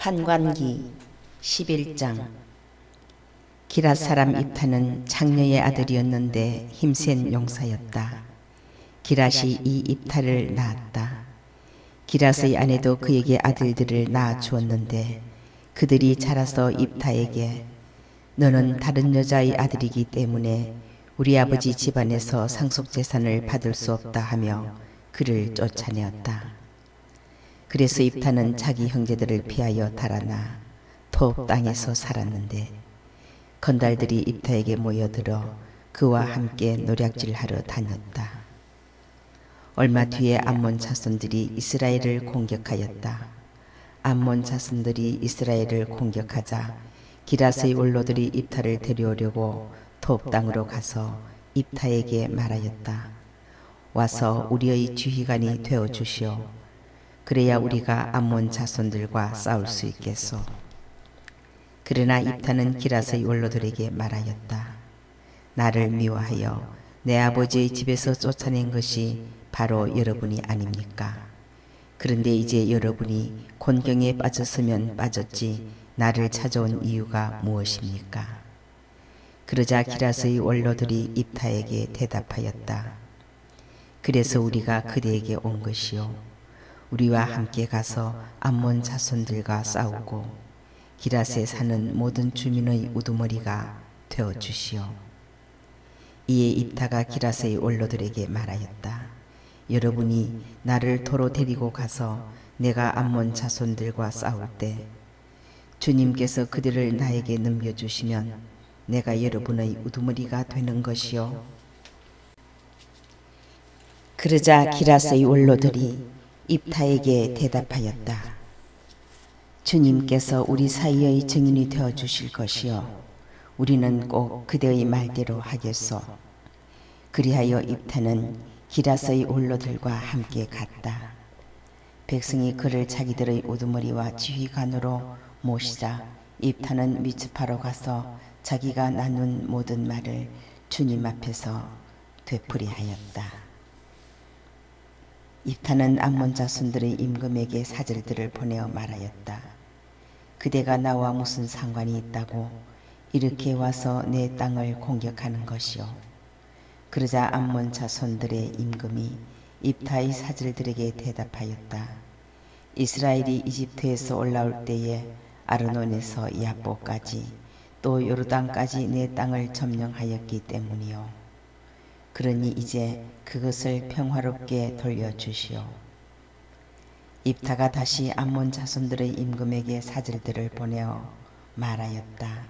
판관기 11장. 기랏 사람 입타는 장녀의 아들이었는데 힘센 용사였다. 기랏이 이 입타를 낳았다. 기랏의 아내도 그에게 아들들을 낳아 주었는데 그들이 자라서 입타에게 너는 다른 여자의 아들이기 때문에 우리 아버지 집안에서 상속재산을 받을 수 없다 하며 그를 쫓아내었다. 그래서 입타는 자기 형제들을 피하여 달아나 톱 땅에서 살았는데 건달들이 입타에게 모여들어 그와 함께 노략질하러 다녔다. 얼마 뒤에 암몬 자손들이 이스라엘을 공격하였다. 암몬 자손들이 이스라엘을 공격하자 기랏의 원로들이 입타를 데려오려고 톱 땅으로 가서 입타에게 말하였다. 와서 우리의 지휘관이 되어 주시오. 그래야 우리가 암몬 자손들과 싸울 수 있겠소. 그러나 입타는 기랏의 원로들에게 말하였다. 나를 미워하여 내 아버지의 집에서 쫓아낸 것이 바로 여러분이 아닙니까? 그런데 이제 여러분이 곤경에 빠졌으면 빠졌지 나를 찾아온 이유가 무엇입니까? 그러자 기랏의 원로들이 입타에게 대답하였다. 그래서 우리가 그대에게 온 것이요. 우리와 함께 가서 암몬 자손들과 싸우고 기랏에 사는 모든 주민의 우두머리가 되어 주시오. 이에 입타가 기랏의 원로들에게 말하였다. 여러분이 나를 도로 데리고 가서 내가 암몬 자손들과 싸울 때 주님께서 그들을 나에게 넘겨주시면 내가 여러분의 우두머리가 되는 것이요. 그러자 기랏의 원로들이 입타에게 대답하였다. 주님께서 우리 사이의 증인이 되어 주실 것이요. 우리는 꼭 그대의 말대로 하겠소. 그리하여 입타는 기랏의 원로들과 함께 갔다. 백성이 그를 자기들의 우두머리와 지휘관으로 모시자 입타는 미츠파로 가서 자기가 나눈 모든 말을 주님 앞에서 되풀이하였다. 입타는 암몬 자손들의 임금에게 사절들을 보내어 말하였다. 그대가 나와 무슨 상관이 있다고 이렇게 와서 내 땅을 공격하는 것이요. 그러자 암몬 자손들의 임금이 입타의 사절들에게 대답하였다. 이스라엘이 이집트에서 올라올 때에 아르논에서 야보까지 또 요르단까지 내 땅을 점령하였기 때문이요. 그러니 이제 그것을 평화롭게 돌려주시오. 입타가 다시 암몬 자손들의 임금에게 사절들을 보내어 말하였다.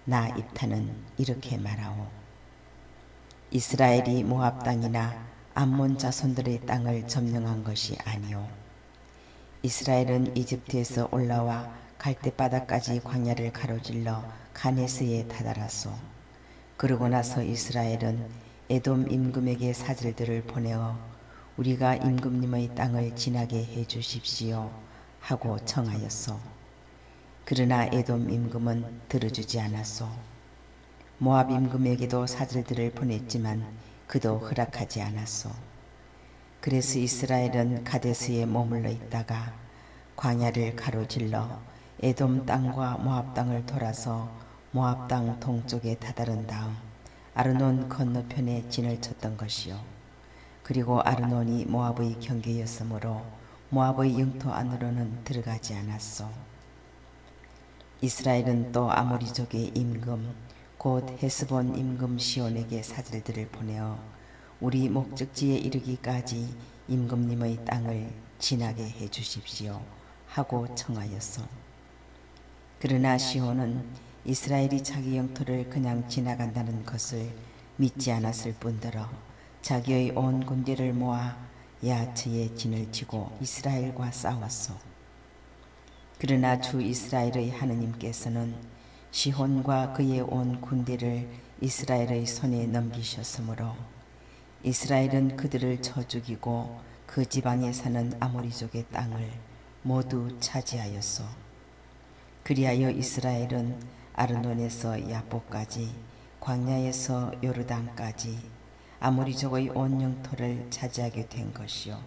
나 입타는 이렇게 말하오. 이스라엘이 모압 땅이나 암몬 자손들의 땅을 점령한 것이 아니오. 이스라엘은 이집트에서 올라와 갈대바다까지 광야를 가로질러 가네스에 다다랐소. 그러고 나서 이스라엘은 에돔 임금에게 사절들을 보내어 우리가 임금님의 땅을 지나게 해 주십시오 하고 청하였소. 그러나 에돔 임금은 들어주지 않았소. 모압 임금에게도 사절들을 보냈지만 그도 허락하지 않았소. 그래서 이스라엘은 가데스에 머물러 있다가 광야를 가로질러 에돔 땅과 모압 땅을 돌아서 모압 땅 동쪽에 다다른 다음 아르논 건너편에 진을 쳤던 것이요. 그리고 아르논이 모압의 경계였으므로 모압의 영토 안으로는 들어가지 않았소. 이스라엘은 또 아모리족의 임금 곧 헤스본 임금 시온에게 사절들을 보내어 우리 목적지에 이르기까지 임금님의 땅을 지나게 해 주십시오 하고 청하였소. 그러나 시온은 이스라엘이 자기 영토를 그냥 지나간다는 것을 믿지 않았을 뿐더러 자기의 온 군대를 모아 야하츠에 진을 치고 이스라엘과 싸웠소. 그러나 주 이스라엘의 하느님께서는 시혼과 그의 온 군대를 이스라엘의 손에 넘기셨으므로 이스라엘은 그들을 쳐 죽이고 그 지방에 사는 아모리족의 땅을 모두 차지하였소. 그리하여 이스라엘은 아르논에서 야보까지 광야에서 요르단까지 아모리족의 온 영토를 차지하게 된 것이요.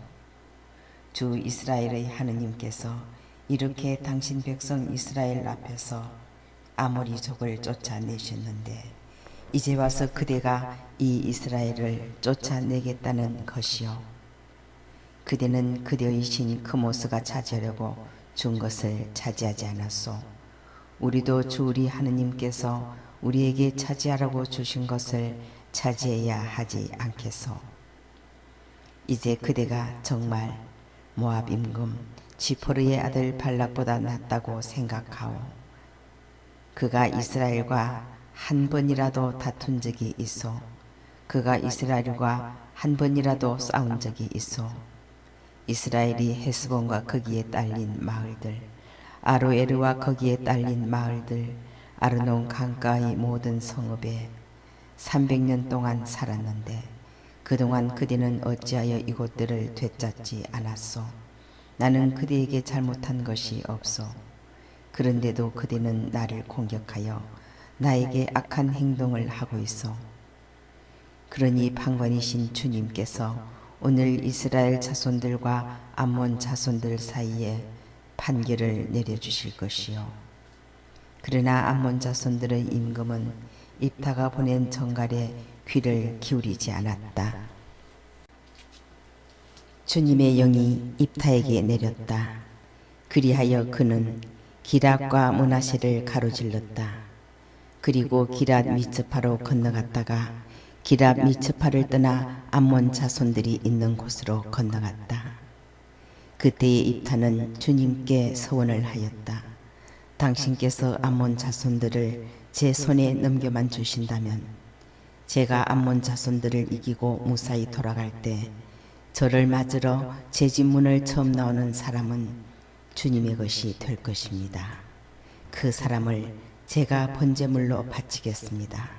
주 이스라엘의 하느님께서 이렇게 당신 백성 이스라엘 앞에서 아모리족을 쫓아내셨는데 이제 와서 그대가 이 이스라엘을 쫓아내겠다는 것이요. 그대는 그대의 신 크모스가 차지하려고 준 것을 차지하지 않았소. 우리도 주 우리 하느님께서 우리에게 차지하라고 주신 것을 차지해야 하지 않겠소. 이제 그대가 정말 모압 임금 지포르의 아들 발락보다 낫다고 생각하오. 그가 이스라엘과 한 번이라도 다툰 적이 있어. 그가 이스라엘과 한 번이라도 싸운 적이 있어. 이스라엘이 헤스본과 거기에 딸린 마을들, 아로에르와 거기에 딸린 마을들, 아르논 강가의 모든 성읍에 300년 동안 살았는데 그동안 그대는 어찌하여 이곳들을 되찾지 않았소. 나는 그대에게 잘못한 것이 없소. 그런데도 그대는 나를 공격하여 나에게 악한 행동을 하고 있어. 그러니 판관이신 주님께서 오늘 이스라엘 자손들과 암몬 자손들 사이에 판결을 내려주실 것이요. 그러나 암몬 자손들의 임금은 입타가 보낸 정갈에 귀를 기울이지 않았다. 주님의 영이 입타에게 내렸다. 그리하여 그는 기랏과 므낫세를 가로질렀다. 그리고 기랏 미츠파로 건너갔다가 기랏 미츠파를 떠나 암몬 자손들이 있는 곳으로 건너갔다. 그때의 입타는 주님께 서원을 하였다. 당신께서 암몬 자손들을 제 손에 넘겨만 주신다면 제가 암몬 자손들을 이기고 무사히 돌아갈 때 저를 맞으러 제 집문을 처음 나오는 사람은 주님의 것이 될 것입니다. 그 사람을 제가 번제물로 바치겠습니다.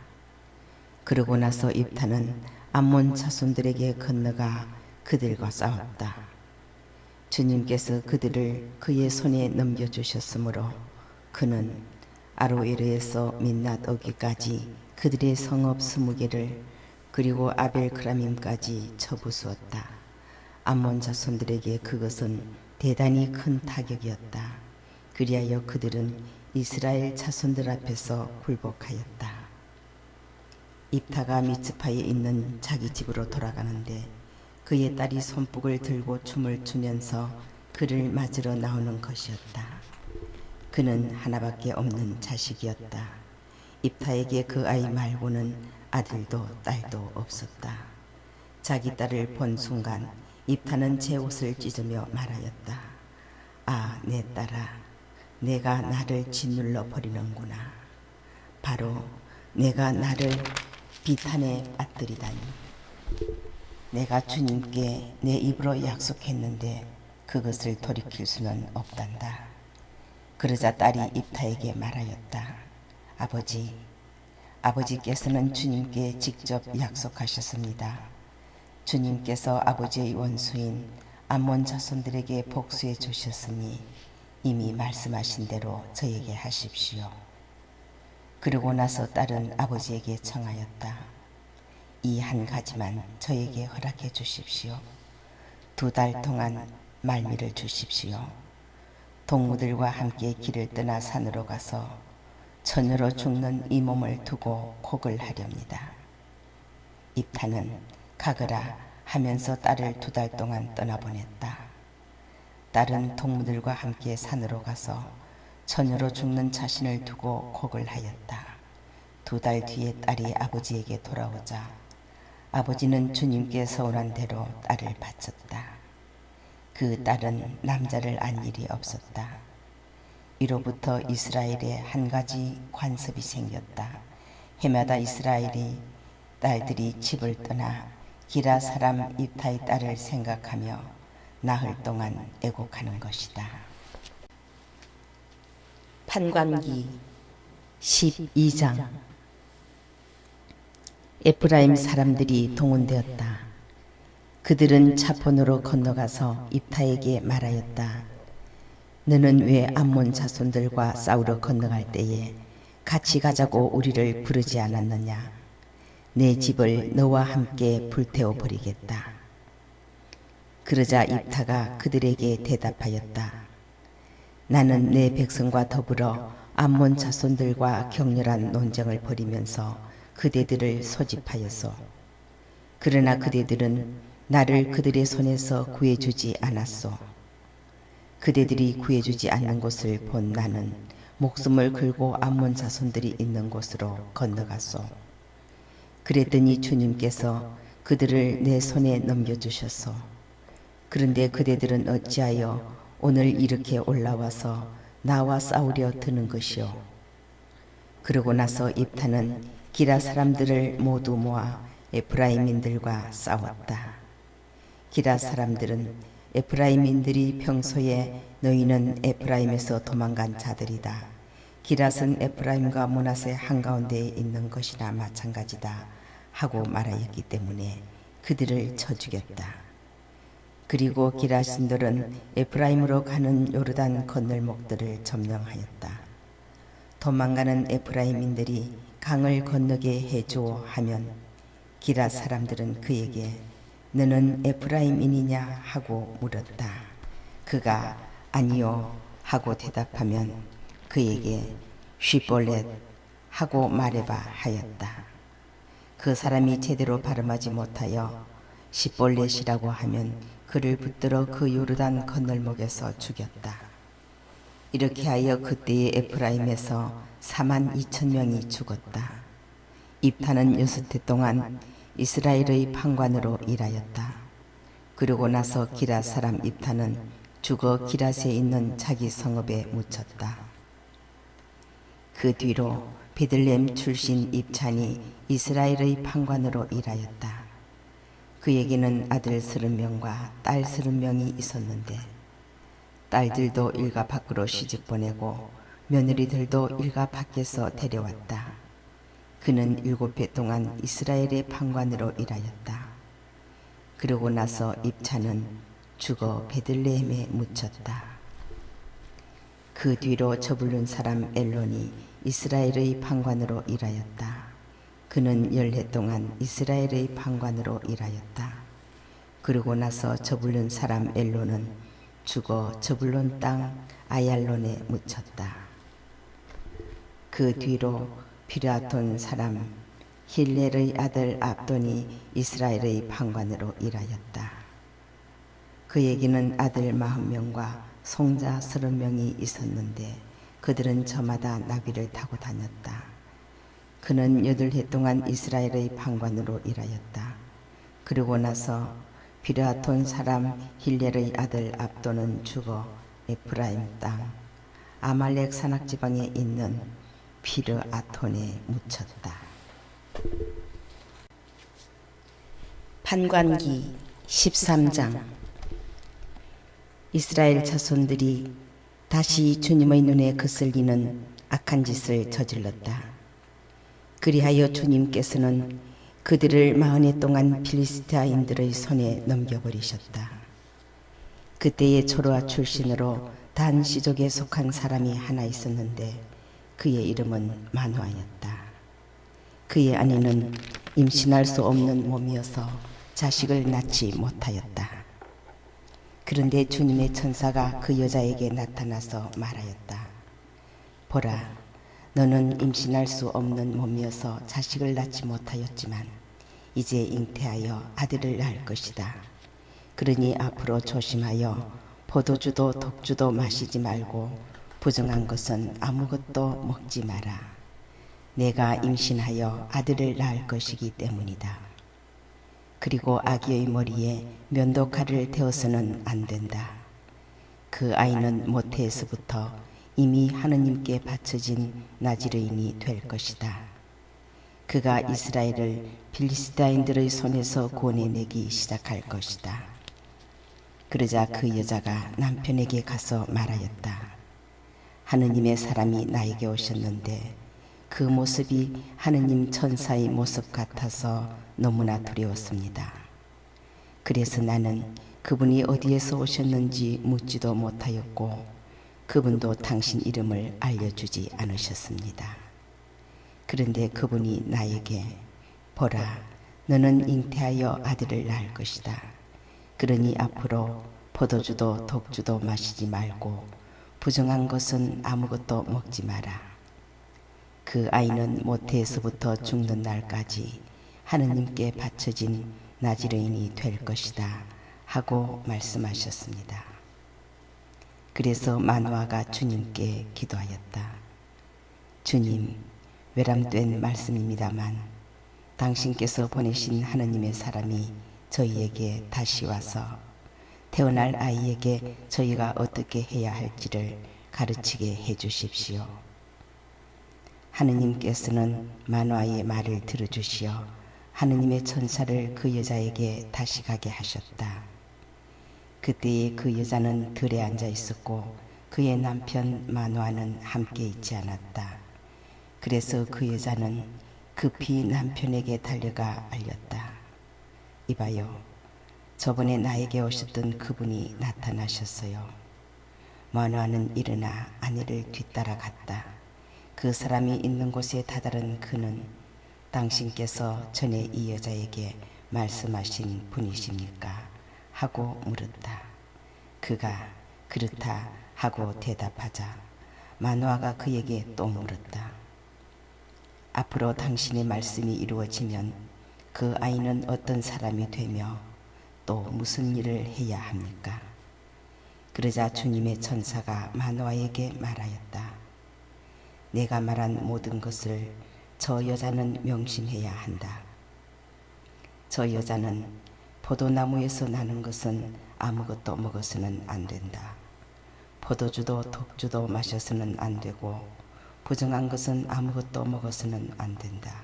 그러고 나서 입타는 암몬 자손들에게 건너가 그들과 싸웠다. 주님께서 그들을 그의 손에 넘겨주셨으므로 그는 아로에르에서 민낫 오기까지 그들의 성읍 20개를 그리고 아벨크라밈까지 쳐부수었다. 암몬 자손들에게 그것은 대단히 큰 타격이었다. 그리하여 그들은 이스라엘 자손들 앞에서 굴복하였다. 입타가 미츠파에 있는 자기 집으로 돌아가는데 그의 딸이 손뼉을 들고 춤을 추면서 그를 맞으러 나오는 것이었다. 그는 하나밖에 없는 자식이었다. 입타에게 그 아이 말고는 아들도 딸도 없었다. 자기 딸을 본 순간 입타는 제 옷을 찢으며 말하였다. 아, 내 딸아, 내가 나를 짓눌러 버리는구나. 바로 내가 나를 비탄에 빠뜨리다니. 내가 주님께 내 입으로 약속했는데 그것을 돌이킬 수는 없단다. 그러자 딸이 입타에게 말하였다. 아버지께서는 주님께 직접 약속하셨습니다. 주님께서 아버지의 원수인 암몬 자손들에게 복수해 주셨으니 이미 말씀하신 대로 저에게 하십시오. 그러고 나서 딸은 아버지에게 청하였다. 이 한 가지만 저에게 허락해 주십시오. 2달 동안 말미를 주십시오. 동무들과 함께 길을 떠나 산으로 가서 처녀로 죽는 이 몸을 두고 곡을 하렵니다. 입타는 가거라 하면서 딸을 2달 동안 떠나보냈다. 딸은 동무들과 함께 산으로 가서 처녀로 죽는 자신을 두고 곡을 하였다. 2달 뒤에 딸이 아버지에게 돌아오자 아버지는 주님께 서운한 대로 딸을 바쳤다. 그 딸은 남자를 안 일이 없었다. 이로부터 이스라엘에 한 가지 관습이 생겼다. 해마다 이스라엘이 딸들이 집을 떠나 기라 사람 입타의 딸을 생각하며 나흘 동안 애곡하는 것이다. 판관기 12장. 에프라임 사람들이 동원되었다. 그들은 차폰으로 건너가서 입타에게 말하였다. 너는 왜 암몬 자손들과 싸우러 건너갈 때에 같이 가자고 우리를 부르지 않았느냐? 내 집을 너와 함께 불태워 버리겠다. 그러자 입타가 그들에게 대답하였다. 나는 내 백성과 더불어 암몬 자손들과 격렬한 논쟁을 벌이면서 그대들을 소집하였소. 그러나 그대들은 나를 그들의 손에서 구해주지 않았소. 그대들이 구해주지 않는 곳을 본 나는 목숨을 걸고 암몬 자손들이 있는 곳으로 건너갔소. 그랬더니 주님께서 그들을 내 손에 넘겨주셨소. 그런데 그대들은 어찌하여 오늘 이렇게 올라와서 나와 싸우려 드는 것이요. 그러고 나서 입타는 기라 사람들을 모두 모아 에프라임인들과 싸웠다. 기라 사람들은 에프라임인들이 평소에 너희는 에프라임에서 도망간 자들이다. 기랏은 에프라임과 므낫세 한가운데에 있는 것이나 마찬가지다 하고 말하였기 때문에 그들을 쳐 죽였다. 그리고 기랏인들은 에프라임으로 가는 요르단 건널목들을 점령하였다. 도망가는 에프라임인들이 강을 건너게 해주오 하면 기랏 사람들은 그에게 너는 에프라임인이냐 하고 물었다. 그가 아니요 하고 대답하면 그에게 쉬볼렛 하고 말해봐 하였다. 그 사람이 제대로 발음하지 못하여 시볼렛이라고 하면 그를 붙들어 그 요르단 건널목에서 죽였다. 이렇게 하여 그때의 에프라임에서 42,000명이 죽었다. 입타는 6해 동안 이스라엘의 판관으로 일하였다. 그러고 나서 기랏 사람 입타는 죽어 기랏에 있는 자기 성읍에 묻혔다. 그 뒤로 베들레헴 출신 입찬이 이스라엘의 판관으로 일하였다. 그에게는 아들 30명과 딸 30명이 있었는데 딸들도 일가 밖으로 시집 보내고 며느리들도 일가 밖에서 데려왔다. 그는 7해 동안 이스라엘의 판관으로 일하였다. 그러고 나서 입찬은 죽어 베들레헴에 묻혔다. 그 뒤로 저불룬 사람 엘론이 이스라엘의 판관으로 일하였다. 그는 10해 동안 이스라엘의 판관으로 일하였다. 그러고 나서 저불룬 사람 엘론은 죽어 저불론 땅 아얄론에 묻혔다. 그 뒤로 피르아톤 사람 힐렐의 아들 압돈이 이스라엘의 판관으로 일하였다. 그에게는 아들 40명과 송자 30명이 있었는데 그들은 저마다 나귀를 타고 다녔다. 그는 8해 동안 이스라엘의 판관으로 일하였다. 그러고 나서 피르아톤 사람 힐렐의 아들 압돈은 죽어 에프라임 땅 아말렉 산악지방에 있는 피르아톤에 묻혔다. 판관기 13장. 이스라엘 자손들이 다시 주님의 눈에 거슬리는 악한 짓을 저질렀다. 그리하여 주님께서는 그들을 40해 동안 필리스티아인들의 손에 넘겨버리셨다. 그때의 초로아 출신으로 단 시족에 속한 사람이 하나 있었는데 그의 이름은 마누아였다. 그의 아내는 임신할 수 없는 몸이어서 자식을 낳지 못하였다. 그런데 주님의 천사가 그 여자에게 나타나서 말하였다. 보라, 너는 임신할 수 없는 몸이어서 자식을 낳지 못하였지만 이제 잉태하여 아들을 낳을 것이다. 그러니 앞으로 조심하여 포도주도 독주도 마시지 말고 부정한 것은 아무것도 먹지 마라. 내가 임신하여 아들을 낳을 것이기 때문이다. 그리고 아기의 머리에 면도칼을 대어서는 안 된다. 그 아이는 모태에서부터 이미 하느님께 바쳐진 나지르인이 될 것이다. 그가 이스라엘을 필리스타인들의 손에서 구원해내기 시작할 것이다. 그러자 그 여자가 남편에게 가서 말하였다. 하느님의 사람이 나에게 오셨는데 그 모습이 하느님 천사의 모습 같아서 너무나 두려웠습니다. 그래서 나는 그분이 어디에서 오셨는지 묻지도 못하였고 그분도 당신 이름을 알려주지 않으셨습니다. 그런데 그분이 나에게 보라, 너는 잉태하여 아들을 낳을 것이다. 그러니 앞으로 포도주도 독주도 마시지 말고 부정한 것은 아무것도 먹지 마라. 그 아이는 모태에서부터 죽는 날까지 하느님께 바쳐진 나지르인이 될 것이다 하고 말씀하셨습니다. 그래서 마노아가 주님께 기도하였다. 주님, 외람된 말씀입니다만 당신께서 보내신 하느님의 사람이 저희에게 다시 와서 태어날 아이에게 저희가 어떻게 해야 할지를 가르치게 해주십시오. 하느님께서는 마노아의 말을 들어주시어 하느님의 천사를 그 여자에게 다시 가게 하셨다. 그때에 그 여자는 들에 앉아 있었고 그의 남편 마노아는 함께 있지 않았다. 그래서 그 여자는 급히 남편에게 달려가 알렸다. 이봐요, 저번에 나에게 오셨던 그분이 나타나셨어요. 마노아는 일어나 아내를 뒤따라 갔다. 그 사람이 있는 곳에 다다른 그는 당신께서 전에 이 여자에게 말씀하신 분이십니까? 하고 물었다. 그가 그렇다 하고 대답하자 마노아가 그에게 또 물었다. 앞으로 당신의 말씀이 이루어지면 그 아이는 어떤 사람이 되며 또 무슨 일을 해야 합니까? 그러자 주님의 천사가 마노아에게 말하였다. 내가 말한 모든 것을 저 여자는 명심해야 한다. 저 여자는 포도나무에서 나는 것은 아무것도 먹어서는 안 된다. 포도주도 독주도 마셔서는 안 되고 부정한 것은 아무것도 먹어서는 안 된다.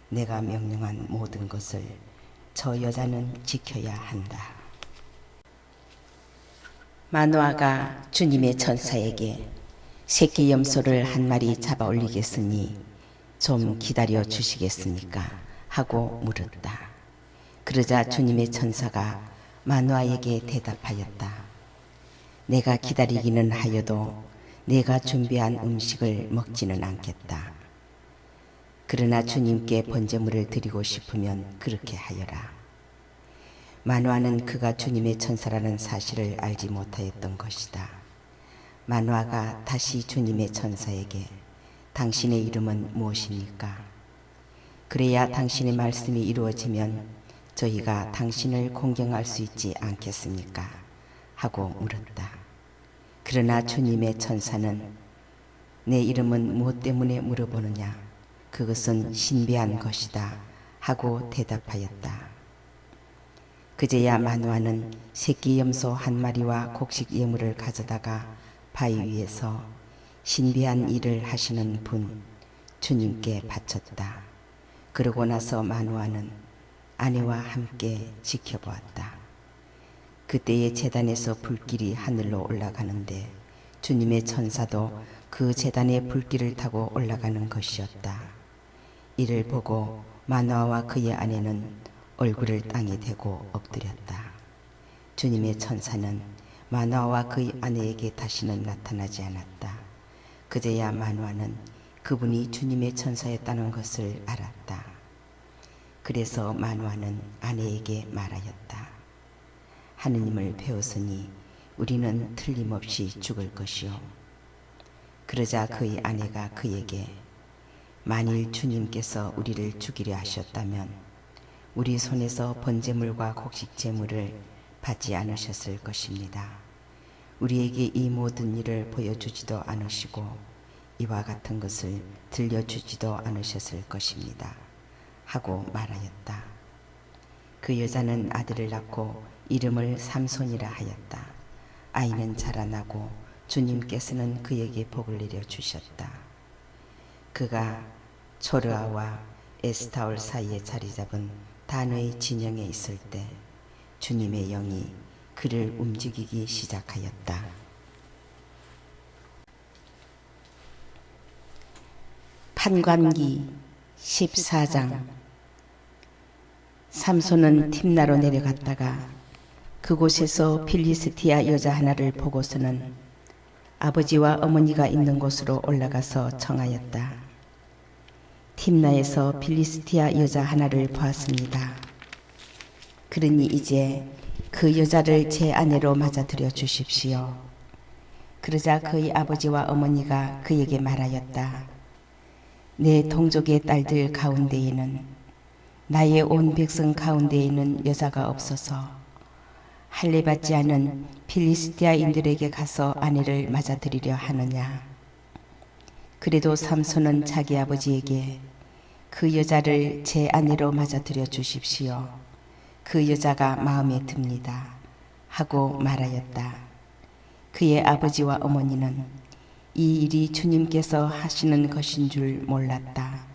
내가 명령한 모든 것을 저 여자는 지켜야 한다. 마노아가 주님의 천사에게 새끼 염소를 한 마리 잡아 올리겠으니 좀 기다려 주시겠습니까? 하고 물었다. 그러자 주님의 천사가 마노아에게 대답하였다. 내가 기다리기는 하여도 내가 준비한 음식을 먹지는 않겠다. 그러나 주님께 번제물을 드리고 싶으면 그렇게 하여라. 마노아는 그가 주님의 천사라는 사실을 알지 못하였던 것이다. 마노아가 다시 주님의 천사에게 당신의 이름은 무엇입니까? 그래야 당신의 말씀이 이루어지면 저희가 당신을 공경할 수 있지 않겠습니까? 하고 물었다. 그러나 주님의 천사는 내 이름은 무엇 때문에 물어보느냐? 그것은 신비한 것이다 하고 대답하였다. 그제야 마노아는 새끼 염소 한 마리와 곡식 예물을 가져다가 바위 위에서 신비한 일을 하시는 분 주님께 바쳤다. 그러고 나서 마노아는 아내와 함께 지켜보았다. 그때의 제단에서 불길이 하늘로 올라가는데 주님의 천사도 그 제단의 불길을 타고 올라가는 것이었다. 이를 보고 마노아와 그의 아내는 얼굴을 땅에 대고 엎드렸다. 주님의 천사는 마노아와 그의 아내에게 다시는 나타나지 않았다. 그제야 마노아는 그분이 주님의 천사였다는 것을 알았다. 그래서 마노아는 아내에게 말하였다. 하느님을 배웠으니 우리는 틀림없이 죽을 것이요. 그러자 그의 아내가 그에게 만일 주님께서 우리를 죽이려 하셨다면 우리 손에서 번제물과 곡식 제물을 받지 않으셨을 것입니다. 우리에게 이 모든 일을 보여주지도 않으시고 이와 같은 것을 들려주지도 않으셨을 것입니다. 하고 말하였다. 그 여자는 아들을 낳고 이름을 삼손이라 하였다. 아이는 자라나고 주님께서는 그에게 복을 내려 주셨다. 그가 초르아와 에스타올 사이에 자리 잡은 단의 진영에 있을 때 주님의 영이 그를 움직이기 시작하였다. 판관기 14장. 삼손은 tim나로 내려갔다가 그곳에서 필리스티아 여자 하나를 보고서는 아버지와 어머니가 있는 곳으로 올라가서 청하였다. tim나에서 필리스티아 여자 하나를 보았습니다. 그러니 이제 그 여자를 제 아내로 맞아들여 주십시오. 그러자 그의 아버지와 어머니가 그에게 말하였다. 내 동족의 딸들 가운데에는 나의 온 백성 가운데에는 여자가 없어서 할례받지 않은 필리스티아인들에게 가서 아내를 맞아들이려 하느냐. 그래도 삼손은 자기 아버지에게 그 여자를 제 아내로 맞아들여 주십시오. 그 여자가 마음에 듭니다. 하고 말하였다. 그의 아버지와 어머니는 이 일이 주님께서 하시는 것인 줄 몰랐다.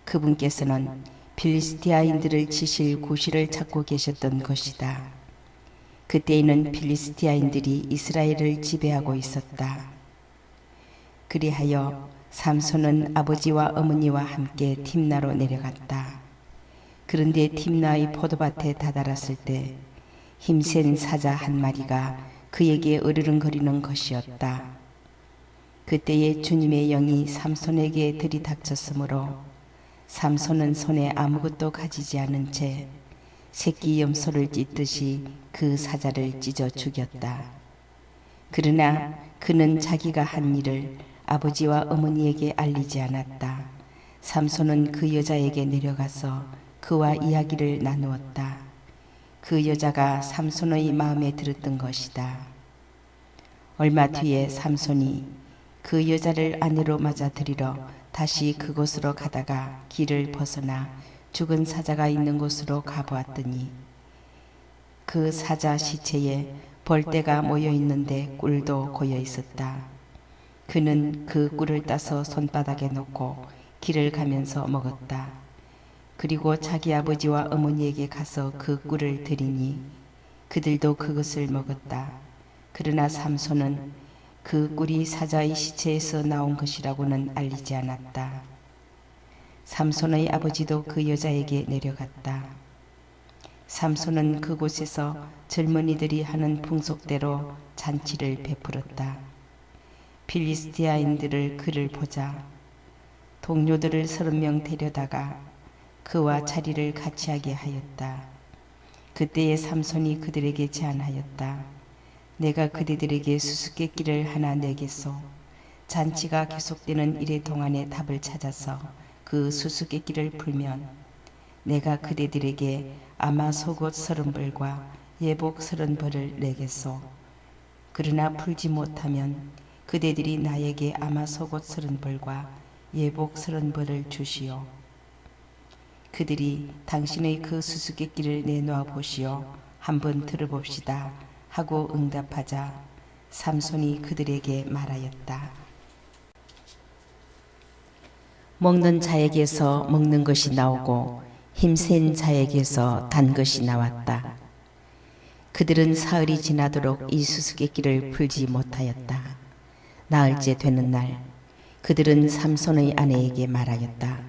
그분께서는 필리스티아인들을 치실 구실을 찾고 계셨던 것이다. 그때에는 필리스티아인들이 이스라엘을 지배하고 있었다. 그리하여 삼손은 아버지와 어머니와 함께 팀나로 내려갔다. 그런데 팀나의 포도밭에 다다랐을 때 힘센 사자 한 마리가 그에게 으르렁거리는 것이었다. 그때에 주님의 영이 삼손에게 들이닥쳤으므로 삼손은 손에 아무것도 가지지 않은 채 새끼 염소를 찢듯이 그 사자를 찢어 죽였다. 그러나 그는 자기가 한 일을 아버지와 어머니에게 알리지 않았다. 삼손은 그 여자에게 내려가서 그와 이야기를 나누었다. 그 여자가 삼손의 마음에 들었던 것이다. 얼마 뒤에 삼손이 그 여자를 아내로 맞아들이러 다시 그곳으로 가다가 길을 벗어나 죽은 사자가 있는 곳으로 가보았더니 그 사자 시체에 벌떼가 모여 있는데 꿀도 고여 있었다. 그는 그 꿀을 따서 손바닥에 놓고 길을 가면서 먹었다. 그리고 자기 아버지와 어머니에게 가서 그 꿀을 드리니 그들도 그것을 먹었다. 그러나 삼손은 그 꿀이 사자의 시체에서 나온 것이라고는 알리지 않았다. 삼손의 아버지도 그 여자에게 내려갔다. 삼손은 그곳에서 젊은이들이 하는 풍속대로 잔치를 베풀었다. 필리스티아인들을 그를 보자 동료들을 30명 데려다가 그와 자리를 같이 하게 하였다. 그때에 삼손이 그들에게 제안하였다. 내가 그대들에게 수수께끼를 하나 내겠소. 잔치가 계속되는 이래 동안에 답을 찾아서 그 수수께끼를 풀면 내가 그대들에게 아마 속옷 30벌과 예복 30벌을 내겠소. 그러나 풀지 못하면 그대들이 나에게 아마 속옷 30벌과 예복 30벌을 주시오. 그들이 당신의 그 수수께끼를 내놓아 보시오. 한번 들어봅시다. 하고 응답하자 삼손이 그들에게 말하였다. 먹는 자에게서 먹는 것이 나오고 힘센 자에게서 단 것이 나왔다. 그들은 사흘이 지나도록 이 수수께끼를 풀지 못하였다. 나흘째 되는 날 그들은 삼손의 아내에게 말하였다.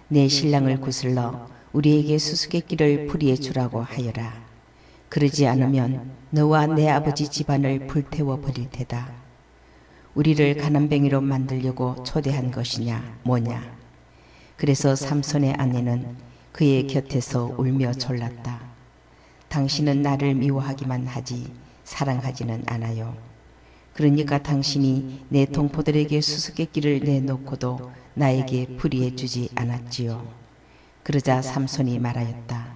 내 신랑을 구슬러 우리에게 수수께끼를 풀이해 주라고 하여라. 그러지 않으면 너와 내 아버지 집안을 불태워 버릴 테다. 우리를 가난뱅이로 만들려고 초대한 것이냐 뭐냐. 그래서 삼손의 아내는 그의 곁에서 울며 졸랐다. 당신은 나를 미워하기만 하지 사랑하지는 않아요. 그러니까 당신이 내 동포들에게 수수께끼를 내놓고도 나에게 풀이해 주지 않았지요. 그러자 삼손이 말하였다.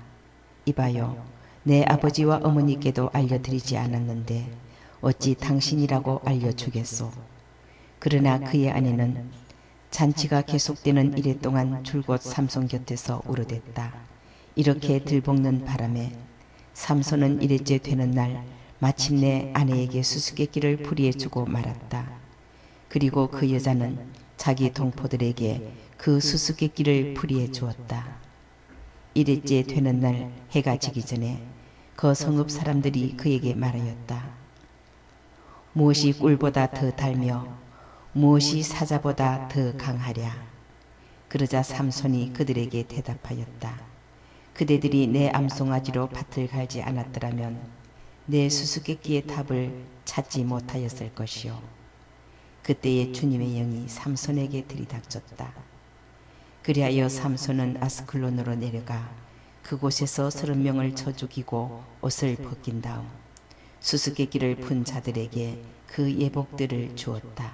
이봐요. 내 아버지와 어머니께도 알려드리지 않았는데 어찌 당신이라고 알려주겠소. 그러나 그의 아내는 잔치가 계속되는 이래 동안 줄곧 삼손 곁에서 울어댔다. 이렇게 들볶는 바람에 삼손은 이래째 되는 날 마침내 아내에게 수수께끼를 풀이해주고 말았다. 그리고 그 여자는 자기 동포들에게 그 수수께끼를 풀이해 주었다. 이래째 되는 날 해가 지기 전에 그 성읍 사람들이 그에게 말하였다. 무엇이 꿀보다 더 달며 무엇이 사자보다 더 강하랴. 그러자 삼손이 그들에게 대답하였다. 그대들이 내 암송아지로 밭을 갈지 않았더라면 내 수수께끼의 답을 찾지 못하였을 것이요. 그때에 주님의 영이 삼손에게 들이닥쳤다. 그리하여 삼손은 아스클론으로 내려가 그곳에서 30명을 쳐 죽이고 옷을 벗긴 다음 수수께끼를 푼 자들에게 그 예복들을 주었다.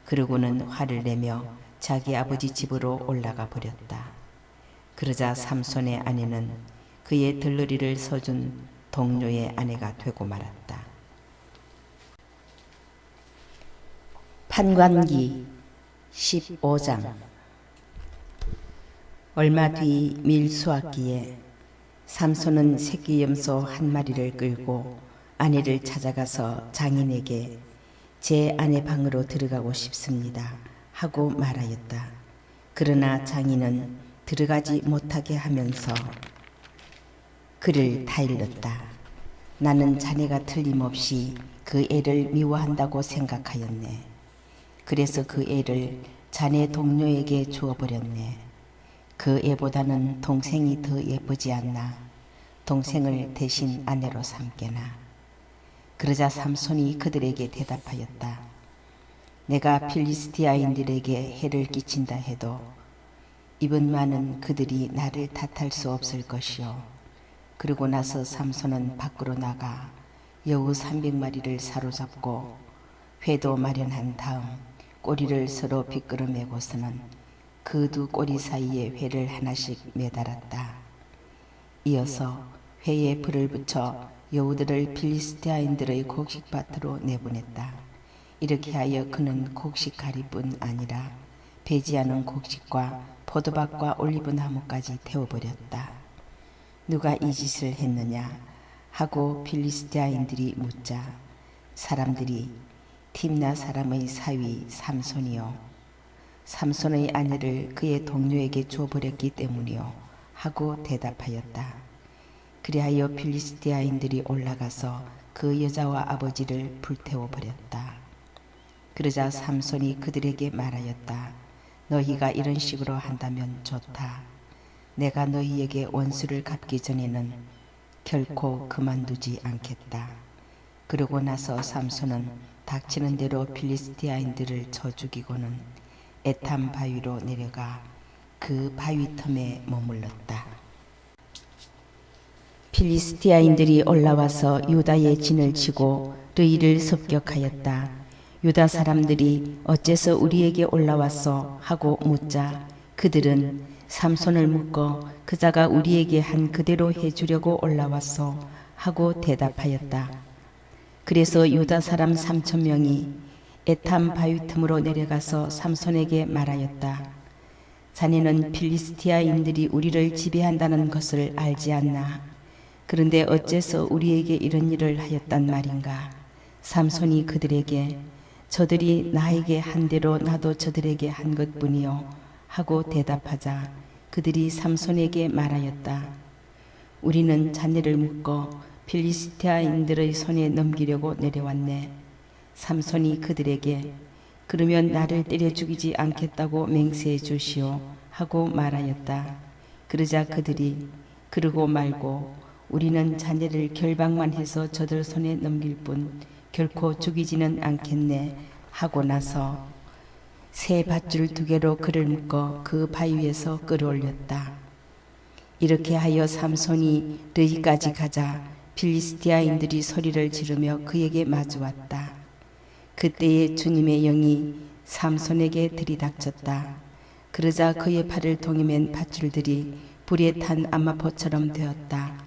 그러고는 화를 내며 자기 아버지 집으로 올라가 버렸다. 그러자 삼손의 아내는 그의 들러리를 서준 동료의 아내가 되고 말았다. 판관기 15장. 얼마 뒤 밀수확기에 삼손은 새끼 염소 한 마리를 끌고 아내를 찾아가서 장인에게 제 아내 방으로 들어가고 싶습니다 하고 말하였다. 그러나 장인은 들어가지 못하게 하면서 그를 타일렀다. 나는 자네가 틀림없이 그 애를 미워한다고 생각하였네. 그래서 그 애를 자네 동료에게 주어버렸네. 그 애보다는 동생이 더 예쁘지 않나. 동생을 대신 아내로 삼게나. 그러자 삼손이 그들에게 대답하였다. 내가 필리스티아인들에게 해를 끼친다 해도 입은 많은 그들이 나를 탓할 수 없을 것이요. 그러고 나서 삼손은 밖으로 나가 여우 300마리를 사로잡고 회도 마련한 다음 꼬리를 서로 비끄러매고서는 그 두 꼬리 사이에 회를 하나씩 매달았다. 이어서 회에 불을 붙여 여우들을 필리스티아인들의 곡식밭으로 내보냈다. 이렇게 하여 그는 곡식가리뿐 아니라 배지 않은 곡식과 포도밭과 올리브나무까지 태워버렸다. 누가 이 짓을 했느냐 하고 필리스티아인들이 묻자 사람들이 팀나 사람의 사위 삼손이요 삼손의 아내를 그의 동료에게 줘버렸기 때문이요 하고 대답하였다. 그리하여 필리스티아인들이 올라가서 그 여자와 아버지를 불태워버렸다. 그러자 삼손이 그들에게 말하였다. 너희가 이런 식으로 한다면 좋다. 내가 너희에게 원수를 갚기 전에는 결코 그만두지 않겠다. 그러고 나서 삼손은 닥치는 대로 필리스티아인들을 쳐 죽이고는 에탐 바위로 내려가 그 바위 틈에 머물렀다. 필리스티아인들이 올라와서 유다의 진을 치고 르이를 습격하였다. 유다 사람들이 어째서 우리에게 올라왔소 하고 묻자 그들은 삼손을 묶어 그자가 우리에게 한 그대로 해주려고 올라왔소 하고 대답하였다. 그래서 유다 사람 3,000명이 에탐 바위 틈으로 내려가서 삼손에게 말하였다. 자네는 필리스티아인들이 우리를 지배한다는 것을 알지 않나? 그런데 어째서 우리에게 이런 일을 하였단 말인가? 삼손이 그들에게 저들이 나에게 한 대로 나도 저들에게 한 것뿐이요 하고 대답하자 그들이 삼손에게 말하였다. 우리는 자네를 묶어 필리스티아인들의 손에 넘기려고 내려왔네. 삼손이 그들에게 그러면 나를 때려 죽이지 않겠다고 맹세해 주시오 하고 말하였다. 그러자 그들이 그러고 말고 우리는 자네를 결박만 해서 저들 손에 넘길 뿐 결코 죽이지는 않겠네 하고 나서 새 밧줄 2개로 그를 묶어 그 바위 위에서 끌어올렸다. 이렇게 하여 삼손이 르이까지 가자 필리스티아인들이 소리를 지르며 그에게 마주왔다. 그때에 주님의 영이 삼손에게 들이닥쳤다. 그러자 그의 팔을 동이맨 밧줄들이 불에 탄 암마포처럼 되었다.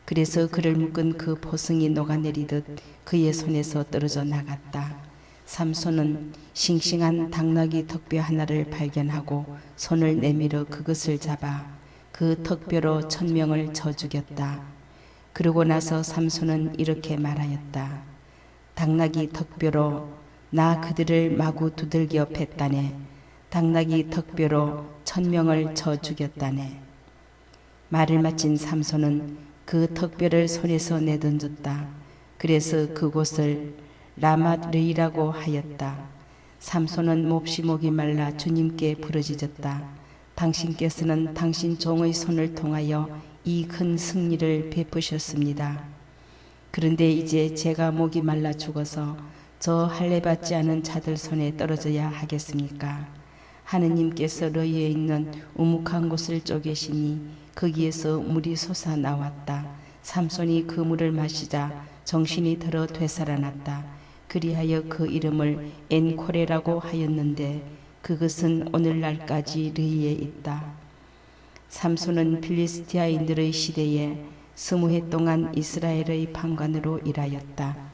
그래서 그를 묶은 그 포승이 녹아내리듯 그의 손에서 떨어져 나갔다. 삼손은 싱싱한 당나귀 턱뼈 하나를 발견하고 손을 내밀어 그것을 잡아 그 턱뼈로 1,000명을 쳐 죽였다. 그러고 나서 삼손은 이렇게 말하였다. 당나귀 턱뼈로 나 그들을 마구 두들겨 팼다네. 당나귀 턱뼈로 1,000명을 쳐 죽였다네. 말을 마친 삼손은 그 턱뼈를 손에서 내던졌다. 그래서 그곳을 라맛 르이라고 하였다. 삼손은 몹시 목이 말라 주님께 부르짖었다. 당신께서는 당신 종의 손을 통하여 이 큰 승리를 베푸셨습니다. 그런데 이제 제가 목이 말라 죽어서 저 할례 받지 않은 자들 손에 떨어져야 하겠습니까? 하느님께서 너희에 있는 우묵한 곳을 쪼개시니 거기에서 물이 솟아나왔다. 삼손이 그 물을 마시자 정신이 들어 되살아났다. 그리하여 그 이름을 엔코레라고 하였는데 그것은 오늘날까지 르히에 있다. 삼손은 필리스티아인들의 시대에 20해 동안 이스라엘의 판관으로 일하였다.